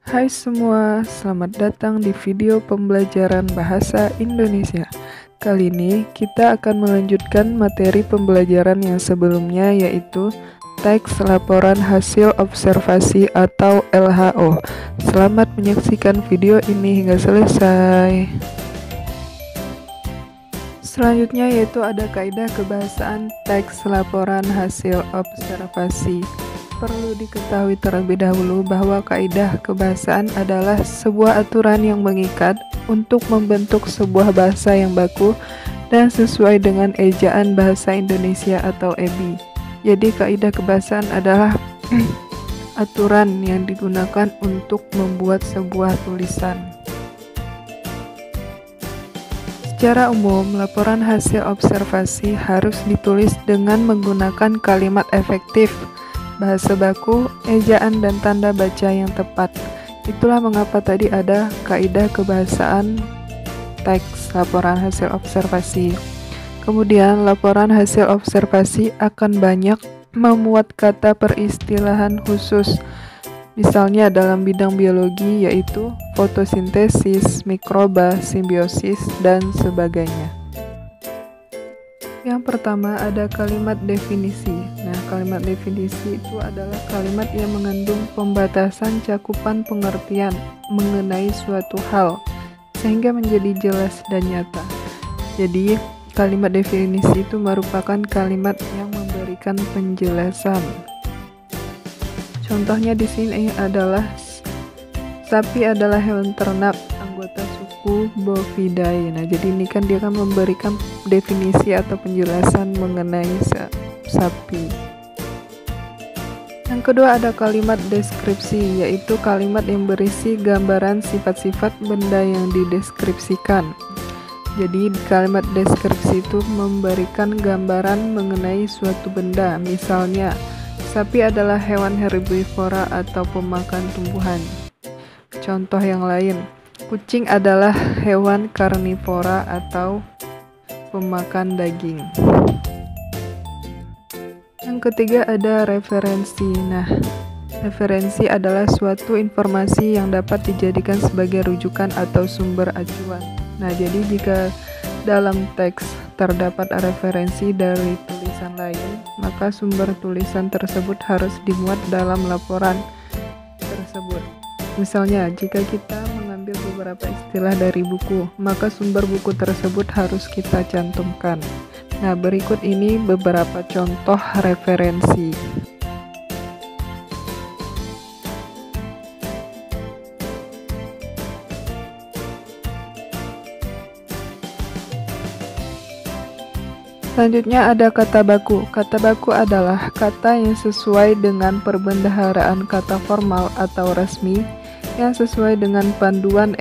Hai semua, selamat datang di video pembelajaran bahasa Indonesia. Kali ini kita akan melanjutkan materi pembelajaran yang sebelumnya, yaitu teks laporan hasil observasi atau LHO. Selamat menyaksikan video ini hingga selesai. Selanjutnya yaitu ada kaidah kebahasaan teks laporan hasil observasi. Perlu diketahui terlebih dahulu bahwa kaidah kebahasaan adalah sebuah aturan yang mengikat untuk membentuk sebuah bahasa yang baku dan sesuai dengan ejaan bahasa Indonesia atau EBI. Jadi kaidah kebahasaan adalah aturan yang digunakan untuk membuat sebuah tulisan. Secara umum, laporan hasil observasi harus ditulis dengan menggunakan kalimat efektif, bahasa baku, ejaan, dan tanda baca yang tepat. Itulah mengapa tadi ada kaidah kebahasaan teks laporan hasil observasi. Kemudian, laporan hasil observasi akan banyak memuat kata peristilahan khusus. Misalnya dalam bidang biologi yaitu fotosintesis, mikroba, simbiosis, dan sebagainya. Yang pertama ada kalimat definisi. Nah, kalimat definisi itu adalah kalimat yang mengandung pembatasan cakupan pengertian mengenai suatu hal sehingga menjadi jelas dan nyata. Jadi, kalimat definisi itu merupakan kalimat yang memberikan penjelasan. Contohnya di sini adalah sapi adalah hewan ternak anggota suku Bovidae. Nah, jadi ini kan dia akan memberikan definisi atau penjelasan mengenai sapi. Yang kedua ada kalimat deskripsi, yaitu kalimat yang berisi gambaran sifat-sifat benda yang dideskripsikan. Jadi kalimat deskripsi itu memberikan gambaran mengenai suatu benda, misalnya sapi adalah hewan herbivora atau pemakan tumbuhan. Contoh yang lain, kucing adalah hewan karnivora atau pemakan daging. Yang ketiga ada referensi. Nah, referensi adalah suatu informasi yang dapat dijadikan sebagai rujukan atau sumber acuan. Nah, jadi jika dalam teks terdapat referensi dari tulisan lain, maka sumber tulisan tersebut harus dimuat dalam laporan tersebut. Misalnya, jika kita mengambil beberapa istilah dari buku, maka sumber buku tersebut harus kita cantumkan. Nah, berikut ini beberapa contoh referensi. Selanjutnya ada kata baku. Kata baku adalah kata yang sesuai dengan perbendaharaan kata formal atau resmi yang sesuai dengan panduan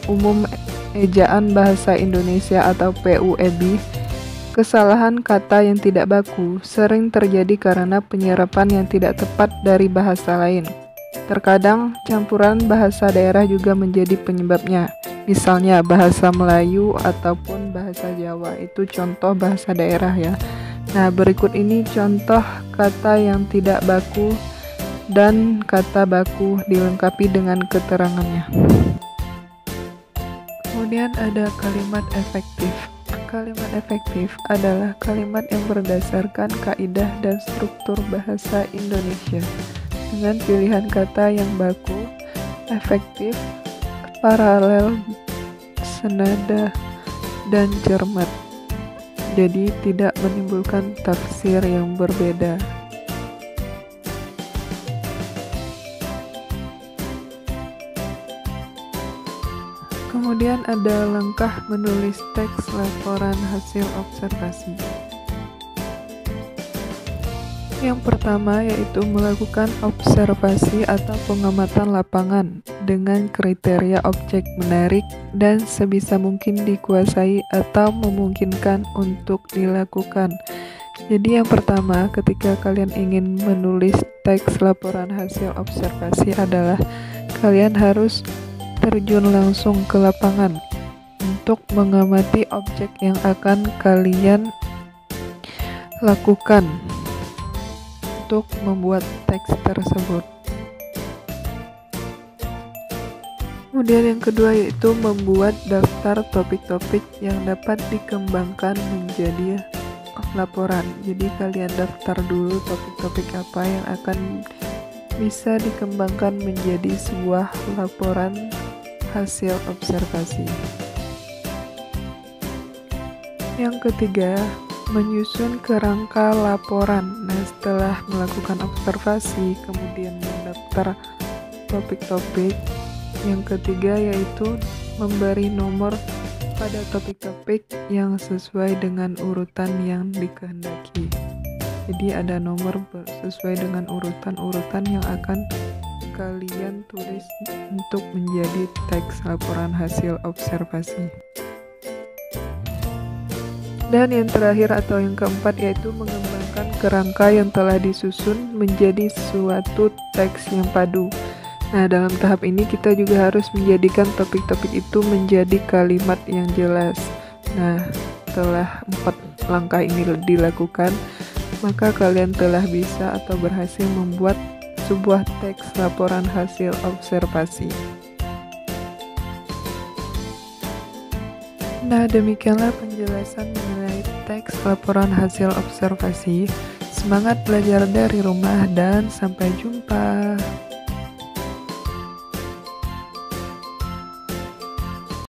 umum ejaan bahasa Indonesia atau PUEB. Kesalahan kata yang tidak baku sering terjadi karena penyerapan yang tidak tepat dari bahasa lain. Terkadang campuran bahasa daerah juga menjadi penyebabnya. Misalnya bahasa Melayu ataupun bahasa Jawa, itu contoh bahasa daerah ya. Nah, berikut ini contoh kata yang tidak baku dan kata baku dilengkapi dengan keterangannya. Kemudian ada kalimat efektif. Kalimat efektif adalah kalimat yang berdasarkan kaidah dan struktur bahasa Indonesia dengan pilihan kata yang baku, efektif, paralel, senada, dan cermat. Jadi tidak menimbulkan tafsir yang berbeda. Kemudian ada langkah menulis teks laporan hasil observasi. Yang pertama yaitu melakukan observasi atau pengamatan lapangan dengan kriteria objek menarik dan sebisa mungkin dikuasai atau memungkinkan untuk dilakukan. Jadi yang pertama ketika kalian ingin menulis teks laporan hasil observasi adalah kalian harus terjun langsung ke lapangan untuk mengamati objek yang akan kalian lakukan untuk membuat teks tersebut. Kemudian yang kedua yaitu membuat daftar topik-topik yang dapat dikembangkan menjadi laporan. Jadi kalian daftar dulu topik-topik apa yang akan bisa dikembangkan menjadi sebuah laporan hasil observasi. Yang ketiga, menyusun kerangka laporan. Nah, setelah melakukan observasi, kemudian mendaftar topik-topik, yang ketiga yaitu memberi nomor pada topik-topik yang sesuai dengan urutan yang dikehendaki. Jadi ada nomor sesuai dengan urutan-urutan yang akan kalian tulis untuk menjadi teks laporan hasil observasi. Dan yang terakhir atau yang keempat yaitu mengembangkan kerangka yang telah disusun menjadi suatu teks yang padu. Nah, dalam tahap ini kita juga harus menjadikan topik-topik itu menjadi kalimat yang jelas. Nah, setelah 4 langkah ini dilakukan, maka kalian telah bisa atau berhasil membuat sebuah teks laporan hasil observasi. Nah, demikianlah penjelasan mengenai teks laporan hasil observasi. Semangat belajar dari rumah dan sampai jumpa.